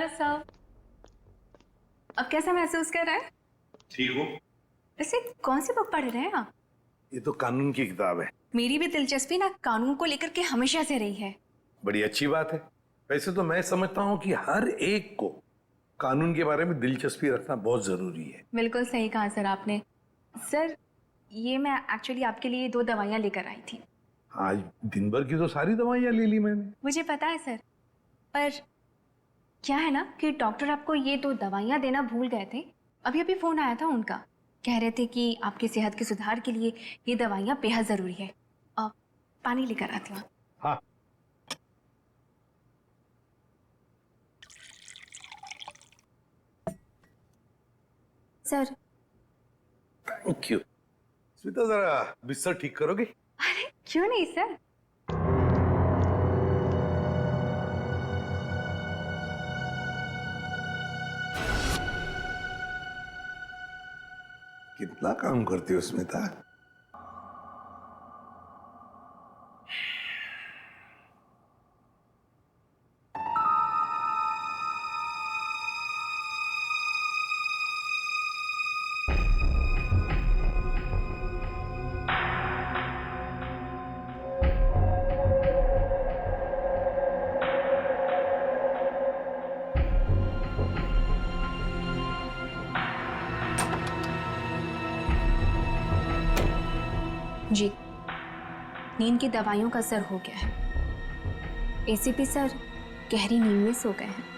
Hello sir. अब कैसा महसूस कर रहा है? ठीक हूँ। वैसे कौन सी बुक पढ़ रहे हैं आप? ये तो कानून की किताब है। मेरी भी दिलचस्पी ना कानून को लेकर के हमेशा से रही है। बड़ी अच्छी बात है। वैसे तो मैं समझता हूँ कि हर एक को कानून के बारे में दिलचस्पी रखना बहुत जरूरी है। बिल्कुल सही कहा सर आपने। सर, ये मैं एक्चुअली आपके लिए 2 दवाइयाँ लेकर आई थी। आज दिन भर की तो सारी दवाइयाँ ले ली मैंने। मुझे पता है सर, पर क्या है ना कि डॉक्टर आपको ये 2 दवाइयाँ देना भूल गए थे। अभी अभी फोन आया था उनका, कह रहे थे कि आपकी सेहत के सुधार के लिए ये दवाइयाँ बेहद जरूरी है। अब पानी लेकर आती हूँ। हाँ। सर। Thank you. स्मिता, जरा बिस्तर ठीक करोगे? अरे क्यों नहीं सर। कितना काम करती हो स्मिता? जी, नींद की दवाइयों का असर हो गया है। एसीपी सर गहरी नींद में सो गए हैं।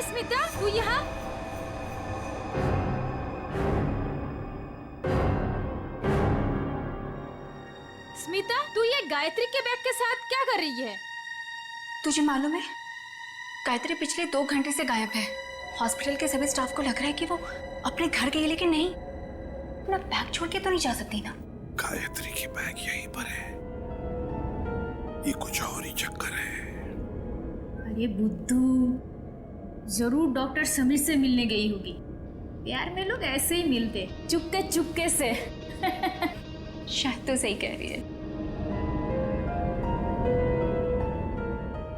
स्मिता, तू यहाँ? स्मिता, तू ये गायत्री के बैग के साथ क्या कर रही है? तुझे मालूम है, गायत्री पिछले 2 घंटे से गायब है। हॉस्पिटल के सभी स्टाफ को लग रहा है कि वो अपने घर गई, लेकिन नहीं, अपना बैग छोड़ के तो नहीं जा सकती ना। गायत्री की बैग यहीं पर है। ये कुछ और ही चक्कर है। अरे बुद्धू, जरूर डॉक्टर समीर से मिलने गई होगी। प्यार में लोग ऐसे ही मिलते, चुपके चुपके से। शायद तो सही कह रही है।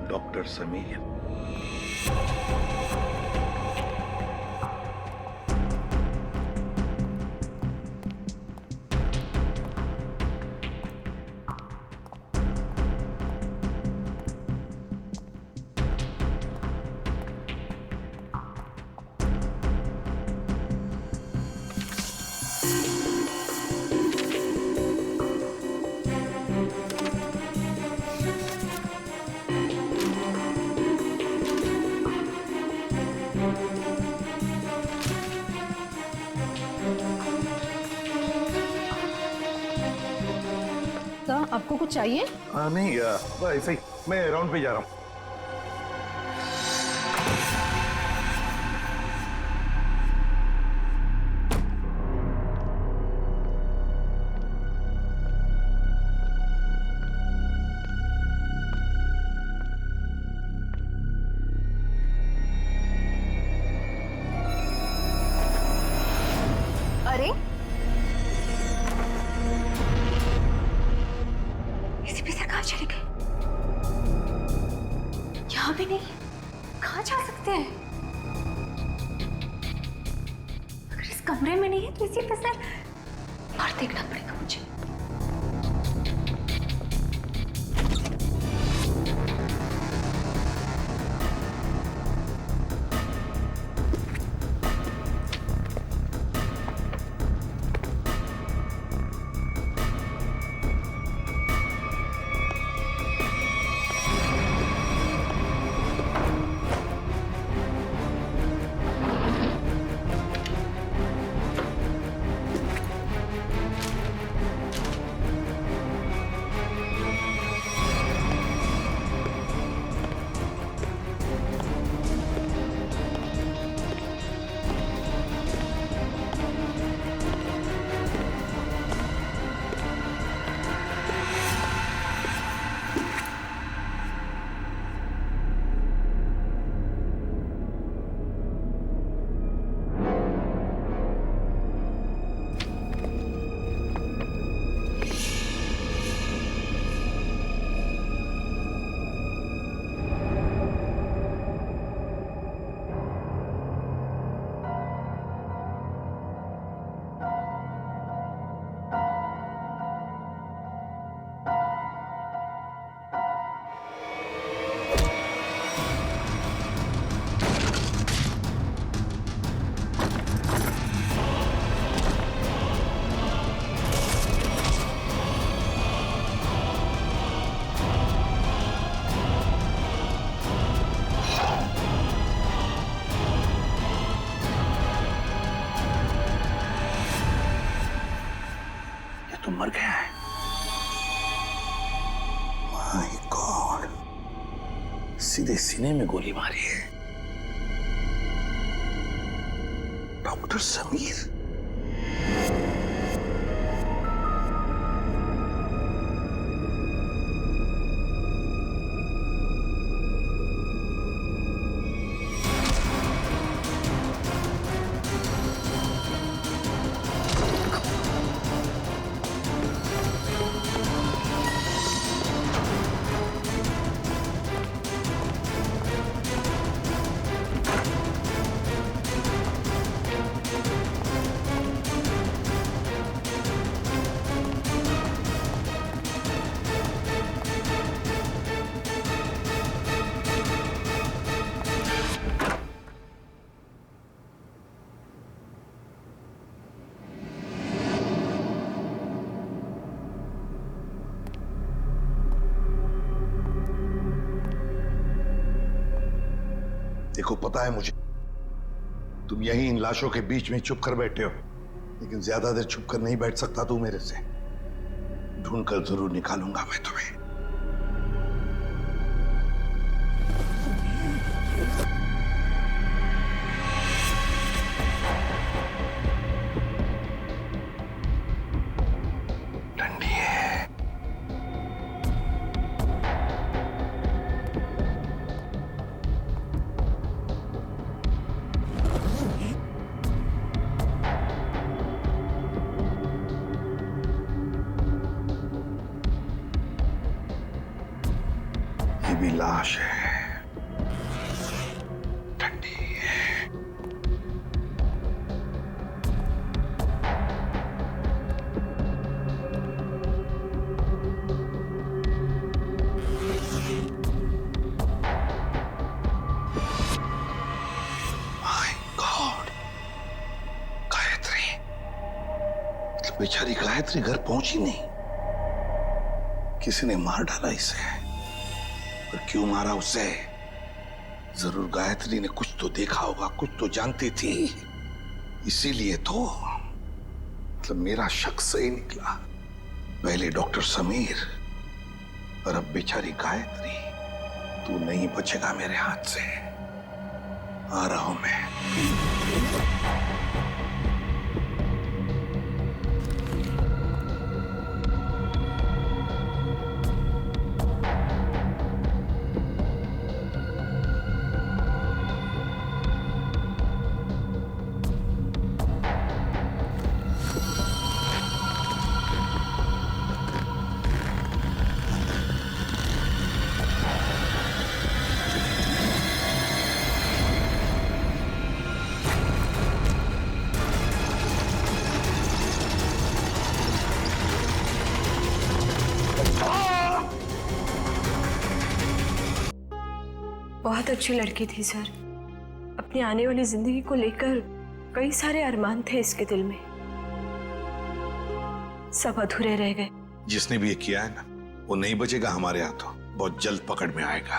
डॉक्टर समीर? आपको कुछ चाहिए? नहीं, बस ऐसे ही मैं राउंड पे जा रहा हूँ। अरे इसी पे से कहाँ चले गए? यहाँ भी नहीं, कहाँ जा सकते हैं? अगर इस कमरे में नहीं है तो इसी पे से बाहर देखना पड़ेगा मुझे। तो मर गया है। माय गॉड, सीधे सीने में गोली मारी है। डॉक्टर समीर? देखो, पता है मुझे तुम यहीं इन लाशों के बीच में चुप कर बैठे हो, लेकिन ज्यादा देर चुप कर नहीं बैठ सकता तू मेरे से। ढूंढ कर जरूर निकालूंगा मैं तुम्हें। ठंडी है। की भी लाश है, ठंडी है। माय गॉड, गायत्री, मतलब बेचारी गायत्री घर पहुंची नहीं। किसी ने मार डाला इसे, और क्यों मारा उसे? जरूर गायत्री ने कुछ तो देखा होगा, कुछ तो जानती थी, इसीलिए तो। मतलब मेरा शक सही निकला। पहले डॉक्टर समीर और अब बेचारी गायत्री। तू नहीं बचेगा मेरे हाथ से। आ रहा हूं मैं। बहुत अच्छी लड़की थी सर। अपनी आने वाली जिंदगी को लेकर कई सारे अरमान थे इसके दिल में, सब अधूरे रह गए। जिसने भी ये किया है ना, वो नहीं बचेगा हमारे हाथों। बहुत जल्द पकड़ में आएगा।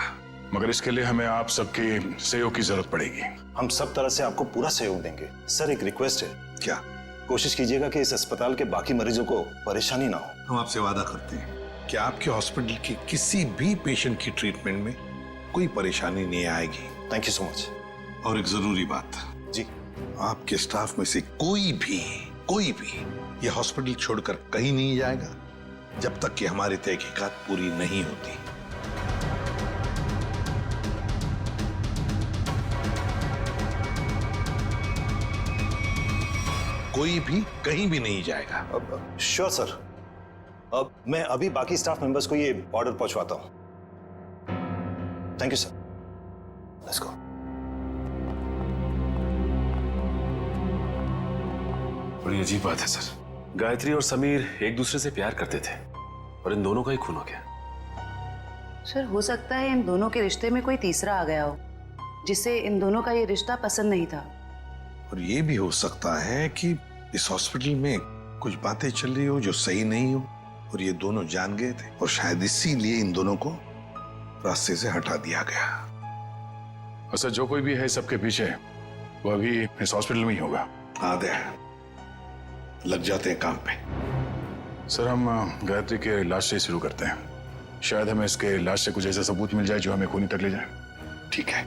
मगर इसके लिए हमें आप सबकी सहयोग की जरूरत पड़ेगी। हम सब तरह से आपको पूरा सहयोग देंगे। सर एक रिक्वेस्ट है, क्या? कोशिश कीजिएगा कि इस अस्पताल के बाकी मरीजों को परेशानी ना हो। हम आपसे वादा करते हैं कि आपके हॉस्पिटल के किसी भी पेशेंट की ट्रीटमेंट में कोई परेशानी नहीं आएगी। Thank you so much. और एक जरूरी बात जी, आपके स्टाफ में से कोई भी ये हॉस्पिटल छोड़कर कहीं नहीं जाएगा जब तक कि हमारी तहकीकात पूरी नहीं होती। कोई भी कहीं भी नहीं जाएगा। Sure sir. अब मैं अभी बाकी स्टाफ मेंबर्स को ये ऑर्डर पहुंचवाता हूं। Thank you sir. Let's go. बड़ी अजीब बात है सर। गायत्री और समीर एक दूसरे से प्यार करते थे और इन दोनों का ही खून हो गया। सर हो सकता है इन दोनों के रिश्ते में कोई तीसरा आ गया हो, जिसे इन दोनों का ये रिश्ता पसंद नहीं था। और ये भी हो सकता है कि इस हॉस्पिटल में कुछ बातें चल रही हो जो सही नहीं हो, और ये दोनों जान गए थे, और शायद इसीलिए इन दोनों को रास्ते से हटा दिया गया। अच्छा, जो कोई भी है सबके पीछे, वो अभी इस हॉस्पिटल में ही होगा। आदे लग जाते हैं काम पे। सर हम गायत्री के इलाज से शुरू करते हैं। शायद हमें इसके इलाज से कुछ ऐसा सबूत मिल जाए जो हमें खूनी तक ले जाए। ठीक है,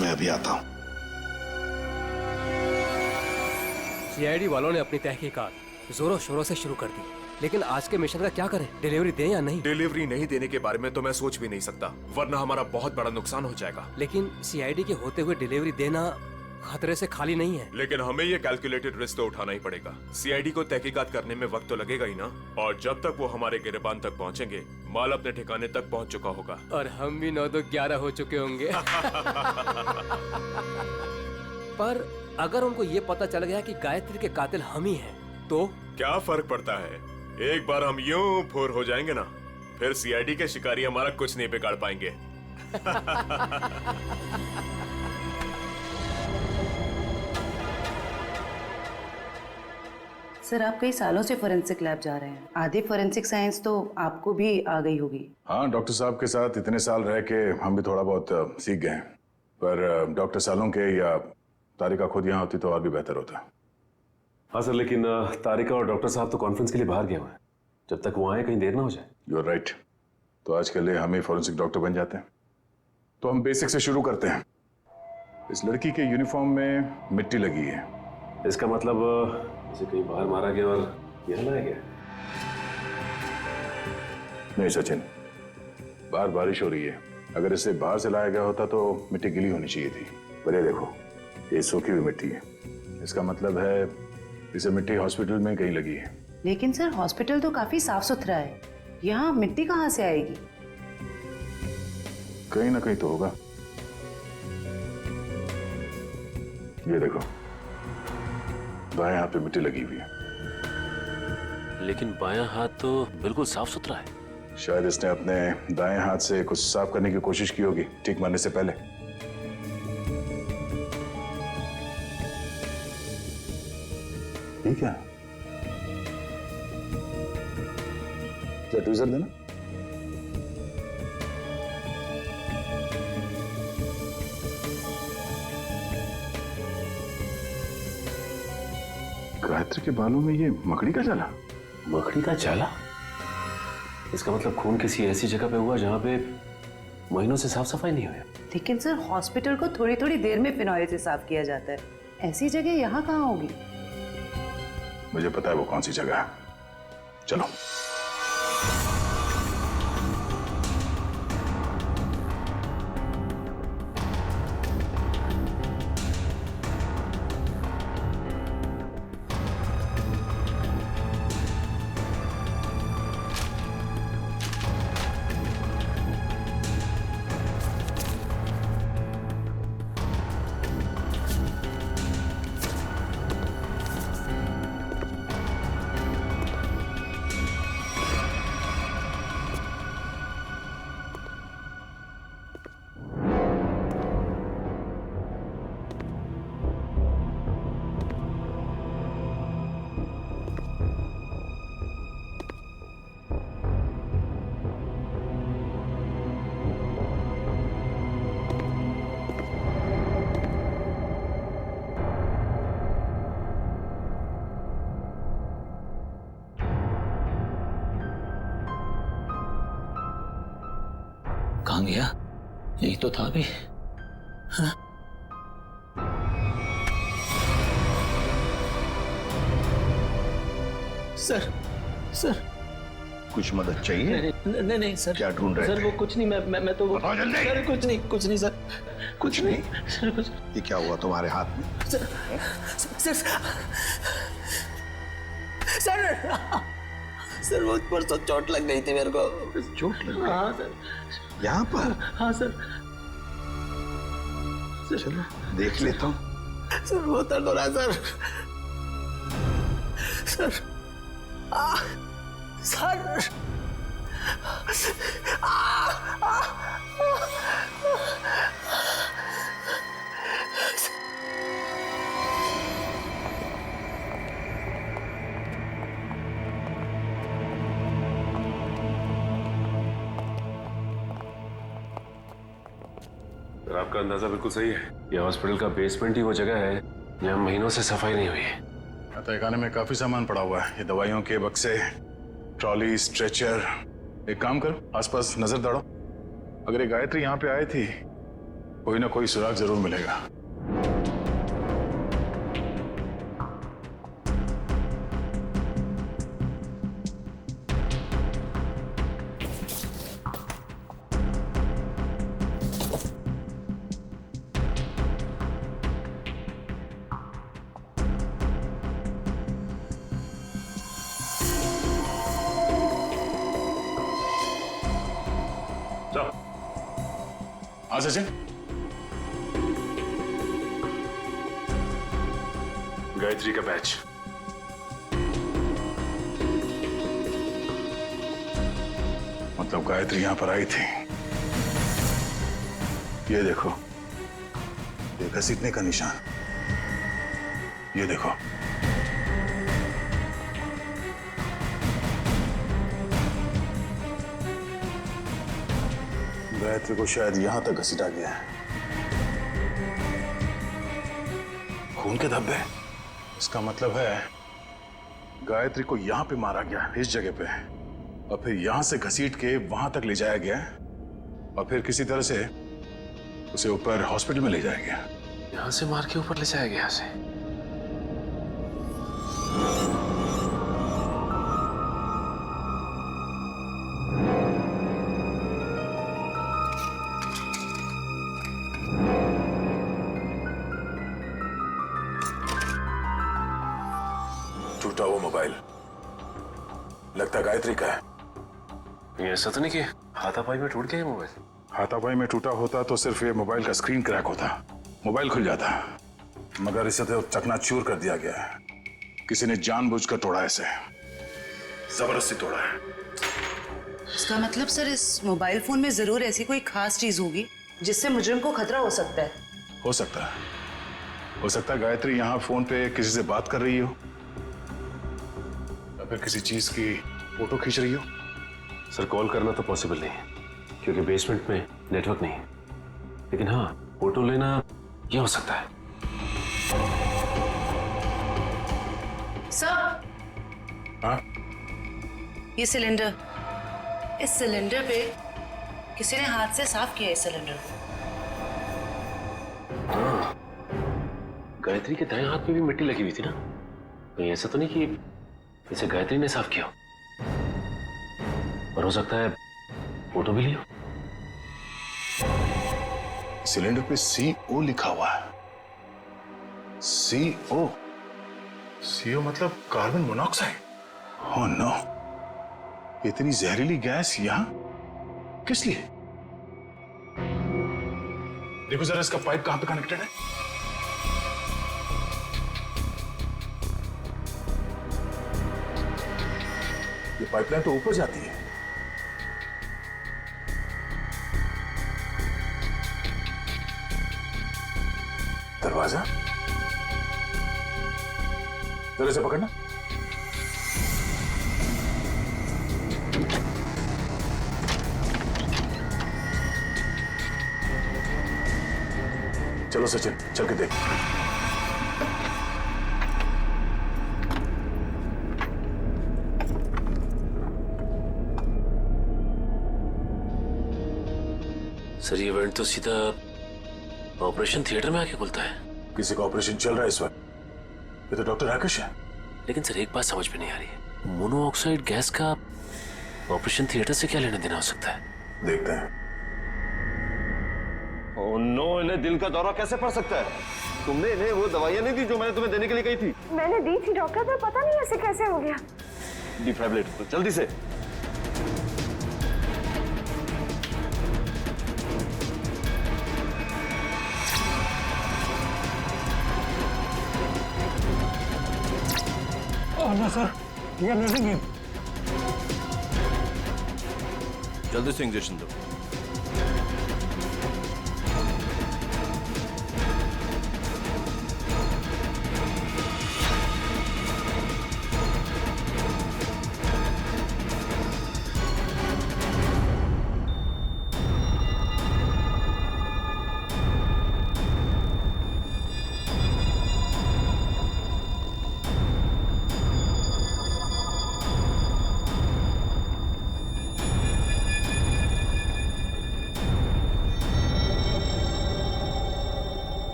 मैं अभी आता हूं। सीआईडी वालों ने अपनी तहकीकात जोरों शोरों से शुरू कर दी, लेकिन आज के मिशन का क्या करें? डिलीवरी दें या नहीं? डिलीवरी नहीं देने के बारे में तो मैं सोच भी नहीं सकता, वरना हमारा बहुत बड़ा नुकसान हो जाएगा। लेकिन सीआईडी के होते हुए डिलीवरी देना खतरे से खाली नहीं है। लेकिन हमें ये कैलकुलेटेड रिस्क तो उठाना ही पड़ेगा। सीआईडी को तहकीकात करने में वक्त तो लगेगा ही ना, और जब तक वो हमारे गिरबान तक पहुंचेंगे, माल अपने ठिकाने तक पहुंच चुका होगा। और हम भी 9-2-11 हो चुके होंगे। पर अगर उनको ये पता चल गया कि गायत्री के कातिल हम ही हैं, तो क्या फर्क पड़ता है? एक बार हम यूं फूर हो जाएंगे ना, फिर सीआईडी के शिकारी हमारा कुछ नहीं बिगाड़ पाएंगे। सर आप कई सालों से फोरेंसिक लैब जा रहे हैं, आधी फोरेंसिक साइंस तो आपको भी आ गई होगी। हाँ, डॉक्टर साहब के साथ इतने साल रह के हम भी थोड़ा बहुत सीख गए हैं। पर डॉक्टर सालों के या तारिका खुद यहाँ होती तो और भी बेहतर होता। हाँ सर, लेकिन तारिका और डॉक्टर साहब तो कॉन्फ्रेंस के लिए बाहर गए हुए हैं। जब तक वो आए कहीं देर ना हो जाए। You are right. तो आज के लिए हम ही फॉरेंसिक डॉक्टर बन जाते हैं। तो हम बेसिक से शुरू करते हैं। इस लड़की के यूनिफॉर्म में मिट्टी लगी है। इसका मतलब इसे कहीं बाहर मारा गया और यहाँ लाया गया। नहीं सचिन, बाहर बारिश हो रही है। अगर इसे बाहर से लाया गया होता तो मिट्टी गीली होनी चाहिए थी। पर ये देखो, ये सूखी हुई मिट्टी है। इसका मतलब है इसे मिट्टी हॉस्पिटल में कहीं लगी है। लेकिन सर हॉस्पिटल तो काफी साफ सुथरा है, यहाँ मिट्टी कहाँ से आएगी? कहीं ना कहीं तो होगा। ये देखो, बाएं हाथ पे मिट्टी लगी हुई है। लेकिन बायां हाथ तो बिल्कुल साफ सुथरा है। शायद इसने अपने दाएं हाथ से कुछ साफ करने की कोशिश की होगी ठीक मारने से पहले। ठीक है, ट्वीजर देना। गायत्री के बालों में ये मकड़ी का जाला। मकड़ी का जाला? इसका मतलब खून किसी ऐसी जगह पे हुआ जहां पे महीनों से साफ सफाई नहीं हुई। लेकिन सर, हॉस्पिटल को थोड़ी थोड़ी देर में फिनॉइल से साफ किया जाता है, ऐसी जगह यहाँ कहाँ होगी? मुझे पता है वो कौन सी जगह है, चलो। कहाँ गया? यही तो था अभी। हाँ? सर, सर कुछ मदद चाहिए? नहीं नहीं सर। क्या ढूंढ रहे सर थे? वो कुछ नहीं, मैं तो बताओ जल्दी। सर कुछ नहीं सर। कुछ नहीं? सर कुछ। ये क्या हुआ तुम्हारे हाथ में? सर सर सर वो परसों चोट लग गई थी मेरे को। चोट लग गई? हाँ सर। यहाँ पर? हाँ सर। चलो देख लेता हूँ। सर वो दर्द हो रहा है सर। सर सर आपका अंदाजा बिल्कुल सही है। ये हॉस्पिटल का बेसमेंट ही वो जगह है जहाँ महीनों से सफाई नहीं हुई है। तहखाने में काफी सामान पड़ा हुआ है, ये दवाइयों के बक्से, ट्रॉली, स्ट्रेचर। एक काम करो, आसपास नजर दौड़ो। अगर ये गायत्री यहाँ पे आई थी, कोई ना कोई सुराग जरूर मिलेगा। हाँ सचिन, गायत्री का बैच। मतलब गायत्री यहां पर आई थी। ये देखो, ये घसीटने का निशान। ये देखो, गायत्री को शायद यहां तक घसीटा गया है। खून के धब्बे, इसका मतलब है गायत्री को यहां पे मारा गया, इस जगह पे, और फिर यहां से घसीट के वहां तक ले जाया गया, और फिर किसी तरह से उसे ऊपर हॉस्पिटल में ले जाया गया। यहां से मार के ऊपर ले जाया गया उसे। टूटा हुआ मोबाइल, लगता गायत्री का है। ये ऐसा तो नहीं कि हाथापाई में टूट गया ये मोबाइल? हाथापाई में टूटा होता तो सिर्फ ये मोबाइल का स्क्रीन क्रैक होता, मोबाइल खुल जाता, मगर इसे तो चकनाचूर कर दिया गया है। किसी ने जानबूझकर तोड़ा है इसे, जबरदस्ती तोड़ा है। इसका मतलब सर इस मोबाइल फोन में जरूर ऐसी कोई खास चीज होगी जिससे मुजरिम को खतरा हो सकता है। हो सकता है, हो सकता है गायत्री यहाँ फोन पे किसी से बात कर रही हो या फिर किसी चीज की फोटो खींच रही हो। सर कॉल करना तो पॉसिबल नहीं है क्योंकि बेसमेंट में नेटवर्क नहीं है, लेकिन हाँ फोटो लेना यह हो सकता है। सर हाँ ये सिलेंडर, इस सिलेंडर पे किसी ने हाथ से साफ किया है इस सिलेंडर को। हाँ, गायत्री के दाएं हाथ में भी मिट्टी लगी हुई थी ना, कहीं ऐसा तो नहीं कि इसे गायत्री ने साफ किया, और हो सकता है फोटो भी लियो। सिलेंडर पे CO लिखा हुआ है। CO, CO मतलब कार्बन मोनोऑक्साइड। ओह नो, इतनी जहरीली गैस यहां किस लिए? देखो जरा इसका पाइप कहां पे कनेक्टेड है। ये पाइपलाइन तो ऊपर जाती है। दरवाजा जरा इसे पकड़ना। चलो सचिन, चल के देख। सर ये इवेंट तो सीधा ऑपरेशन थिएटर में आके खुलता है। किसी का ऑपरेशन चल रहा है इस वक्त। ये तो डॉक्टर राकेश है। लेकिन सर एक बात समझ में नहीं आ रही है, मोनोऑक्साइड गैस का ऑपरेशन थिएटर से क्या लेना देना हो सकता है? देखते हैं। ओह नो, इन्हें दिल का दौरा कैसे पड़ सकता है? तुमने इन्हें वो दवाइयां नहीं दी जो मैंने तुम्हें देने के लिए कही थी? मैंने दी थी डॉक्टर, पर पता नहीं ऐसे कैसे हो गया। डिफाइब्रिलेटर जल्दी से। सर ये नर्सिंग है। जल्दी से इंजेक्शन दो।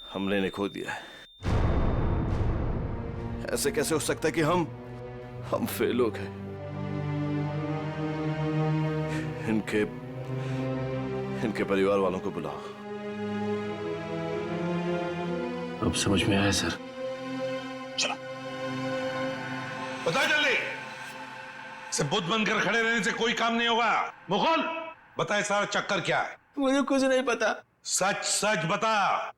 हमले ने खो दिया है। ऐसे कैसे हो सकता है कि हम फेल हो गए? इनके परिवार वालों को बुलाओ। अब समझ में आया सर। चलो बता जल्दी। से बुद्ध बनकर खड़े रहने से कोई काम नहीं होगा। मुगल बताए सारा चक्कर क्या है? मुझे कुछ नहीं पता। सच सच बता।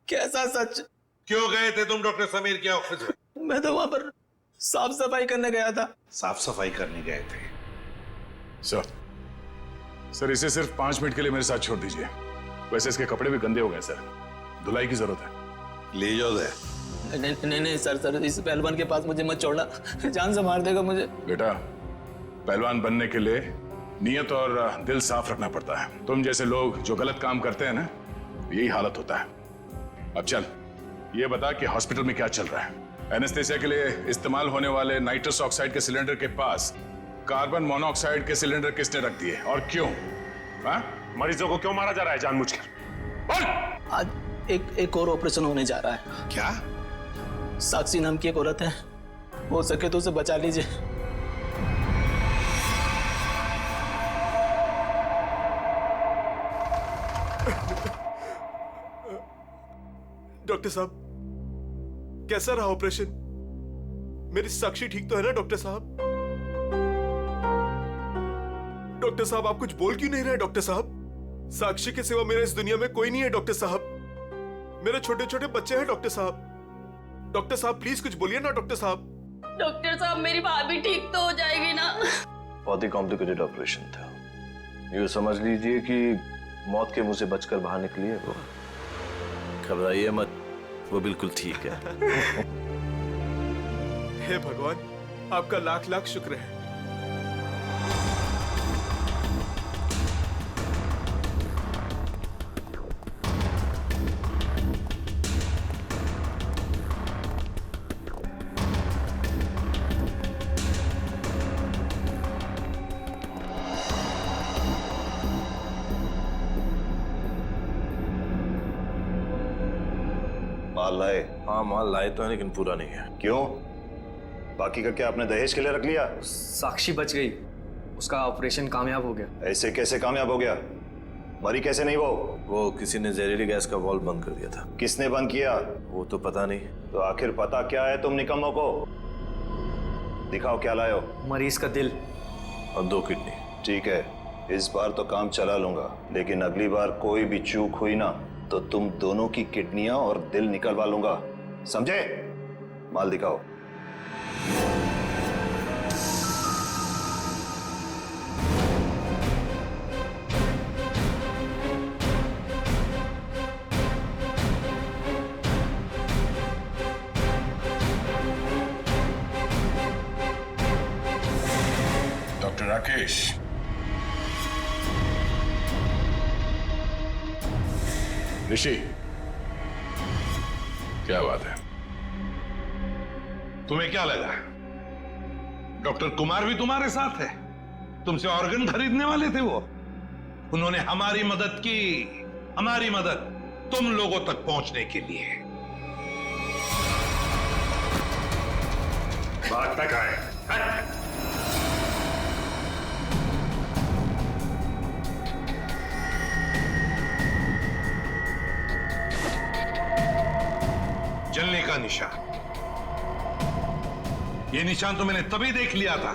कैसा सच? क्यों गए थे तुम डॉक्टर समीर के ऑफिस में? मैं तो वहां पर साफ सफाई करने गया था। साफ सफाई करने गए थे? सर इसे सिर्फ 5 मिनट के लिए मेरे साथ छोड़ दीजिए। वैसे इसके कपड़े भी गंदे हो गए सर, धुलाई की जरूरत है। ले जाओ दे। नहीं सर, इस पहलवान के पास मुझे मत छोड़ना, जान से मार देगा मुझे। बेटा पहलवान बनने के लिए नियत और दिल साफ रखना पड़ता है। तुम जैसे लोग जो गलत काम करते हैं ना, यही हालत होता है। अब चल ये बता कि हॉस्पिटल में क्या चल रहा है? एनेस्थेसिया के लिए इस्तेमाल होने वाले नाइट्रस ऑक्साइड के सिलेंडर के पास कार्बन मोनोऑक्साइड के सिलेंडर किसने रख दिए और क्यों? मरीजों को क्यों मारा जा रहा है जानबूझकर? बोल। आज एक और ऑपरेशन होने जा रहा है। क्या? साक्षी नाम की एक औरत है, हो सके तो उसे बचा लीजिए। डॉक्टर साहब कैसा रहा ऑपरेशन? मेरी साक्षी ठीक तो है ना डॉक्टर साहब? डॉक्टर साहब, आप कुछ बोल क्यों नहीं रहे? डॉक्टर साहब, साक्षी के सिवा मेरे इस दुनिया में कोई नहीं है डॉक्टर साहब। मेरे छोटे छोटे बच्चे हैं डॉक्टर साहब। डॉक्टर साहब प्लीज कुछ बोलिए ना डॉक्टर साहब। डॉक्टर साहब, मेरी भाभी ठीक तो हो जाएगी ना? बहुत ही कॉम्प्लिकेटेड ऑपरेशन था। यूँ समझ लीजिए कि मौत के मुंह से बचकर बाहर निकली है वो। घबराइए मत, वो बिल्कुल ठीक है। हे भगवान, आपका लाख लाख शुक्र है। माल लाए? हाँ माल लाए तो है, लेकिन पूरा नहीं है। क्यों? बाकी का क्या आपने दहेज के लिए रख लिया? साक्षी बच गई, उसका ऑपरेशन कामयाब हो गया। ऐसे कैसे कामयाब हो गया? मरी कैसे नहीं वो किसी ने जहरीली गैस का वाल्व बंद कर दिया था। किसने बंद किया? वो तो पता नहीं। तो आखिर पता क्या है तुम निकम्मों को? दिखाओ क्या लाए हो। मरीज का दिल और 2 किडनी। ठीक है, इस बार तो काम चला लूंगा, लेकिन अगली बार कोई भी चूक हुई ना तो तुम दोनों की किडनियां और दिल निकलवा लूंगा, समझे? माल दिखाओ। डॉक्टर राकेश, ऋषि, क्या बात है? तुम्हें क्या लगा डॉक्टर कुमार भी तुम्हारे साथ है? तुमसे ऑर्गन खरीदने वाले थे वो। उन्होंने हमारी मदद की, हमारी मदद तुम लोगों तक पहुंचने के लिए। बात तक आए। जलने का निशान, ये निशान तो मैंने तभी देख लिया था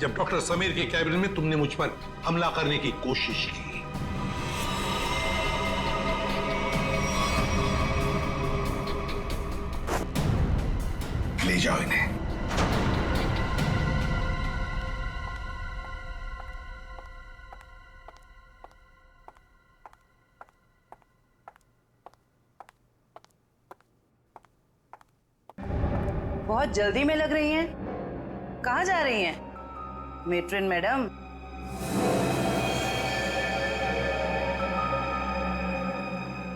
जब डॉक्टर समीर के कैबिन में तुमने मुझ पर हमला करने की कोशिश की। ले जाओ इन्हें। बहुत जल्दी में लग रही हैं। कहाँ जा रही हैं मेट्रिन मैडम?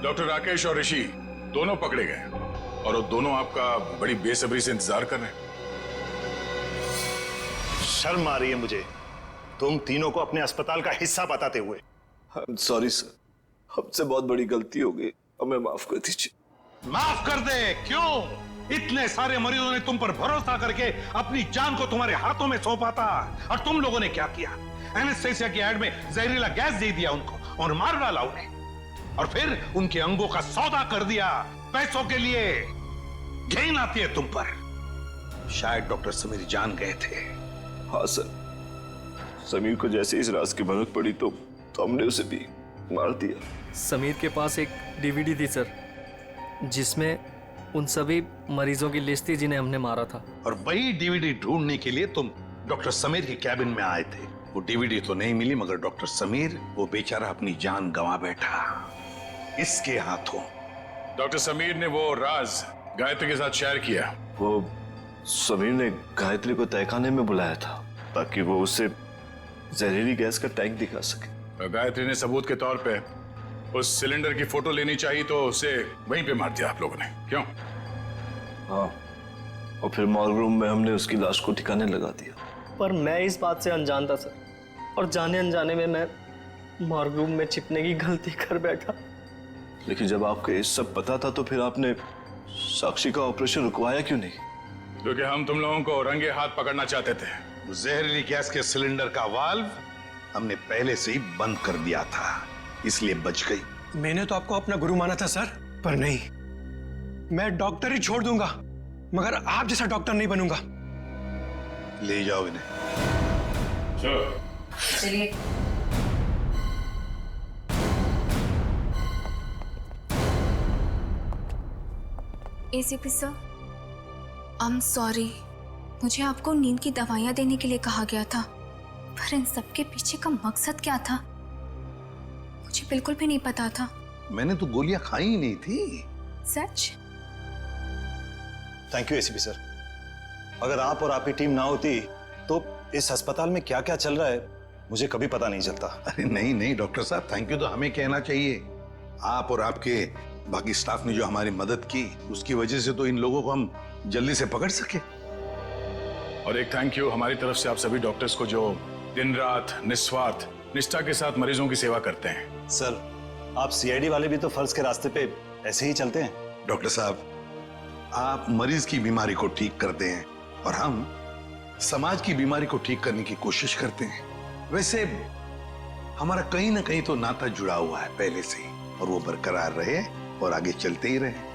डॉक्टर राकेश और ऋषि दोनों पकड़े गए और वो दोनों आपका बड़ी बेसब्री से इंतजार कर रहे हैं। शर्म आ रही है मुझे तुम तीनों को अपने अस्पताल का हिस्सा बताते हुए। सॉरी सर, हमसे बहुत बड़ी गलती हो गई, हमें माफ कर दीजिए। माफ कर दे? क्यों? इतने सारे मरीजों ने तुम पर भरोसा करके अपनी जान को तुम्हारे हाथों में सौंपा था, और तुम लोगों ने क्या किया? एनेस्थेसिया की एड में जहरीला गैस दे दिया उनको और मार डाला उन्हें, और फिर उनके अंगों का सौदा कर दिया पैसों के लिए। घिन आती है तुम पर। शायद डॉक्टर समीर जान गए थे। हाँ सर, समीर को जैसे इस राज की भनक पड़ी तो हमने उसे भी मार दिया। समीर के पास एक डीवीडी थी सर, जिसमें उन सभी मरीजों की लिस्ट थी जिन्हें हमने मारा था। और वही डीवीडी ढूंढने के लिए तुम डॉक्टर समीर के कैबिन में आए थे। वो डीवीडी तो नहीं मिली, मगर डॉक्टर समीर वो बेचारा अपनी जान गंवा बैठा इसके हाथों। डॉक्टर समीर ने वो राज गायत्री के साथ शेयर किया। वो समीर ने गायत्री को तहखाने में बुलाया था ताकि वो उसे जहरीली गैस का टैंक दिखा सके। और गायत्री ने सबूत के तौर पे उस सिलेंडर की फोटो लेनी चाहिए तो उसे वहीं पे मार दिया आप लोगों ने, क्यों? हाँ, और फिर मॉर्ग रूम में हमने उसकी लाश को ठिकाने लगा दिया। पर मैं इस बात से अनजान था सर, और जाने अनजाने में मैं मॉर्ग रूम में छिपने की गलती कर बैठा। लेकिन जब आपको ये सब पता था तो फिर आपने साक्षी का ऑपरेशन रुकवाया क्यों नहीं? क्योंकि हम तुम लोगों को रंगे हाथ पकड़ना चाहते थे। जहरीली गैस के सिलेंडर का वाल्व हमने पहले से ही बंद कर दिया था, इसलिए बच गई। मैंने तो आपको अपना गुरु माना था सर, पर नहीं, मैं डॉक्टर ही छोड़ दूंगा मगर आप जैसा डॉक्टर नहीं बनूंगा। ले जाओ इन्हें। चलिए। ACP sir, I am sorry. मुझे आपको नींद की दवाइयाँ देने के लिए कहा गया था, पर इन सब के पीछे का मकसद क्या था मुझे बिल्कुल भी नहीं पता था। मैंने तो गोलियां खाई ही नहीं थी। सच? Thank you ACP sir. अगर आप और आपकी टीम ना होती तो इस अस्पताल में क्या क्या चल रहा है मुझे कभी पता नहीं चलता। अरे नहीं नहीं डॉक्टर साहब, थैंक यू तो हमें कहना चाहिए। आप और आपके बाकी स्टाफ ने जो हमारी मदद की, उसकी वजह से तो इन लोगों को हम जल्दी से पकड़ सके। और एक थैंक यू हमारी तरफ से आप सभी डॉक्टर्स को जो दिन रात निस्वार्थ निष्ठा के साथ मरीजों की सेवा करते हैं। सर, आप सीआईडी वाले भी तो फर्ज के रास्ते पे ऐसे ही चलते हैं। डॉक्टर साहब, आप मरीज की बीमारी को ठीक करते हैं और हम समाज की बीमारी को ठीक करने की कोशिश करते हैं। वैसे हमारा कहीं ना कहीं तो नाता जुड़ा हुआ है पहले से ही, और वो बरकरार रहे और आगे चलते ही रहे।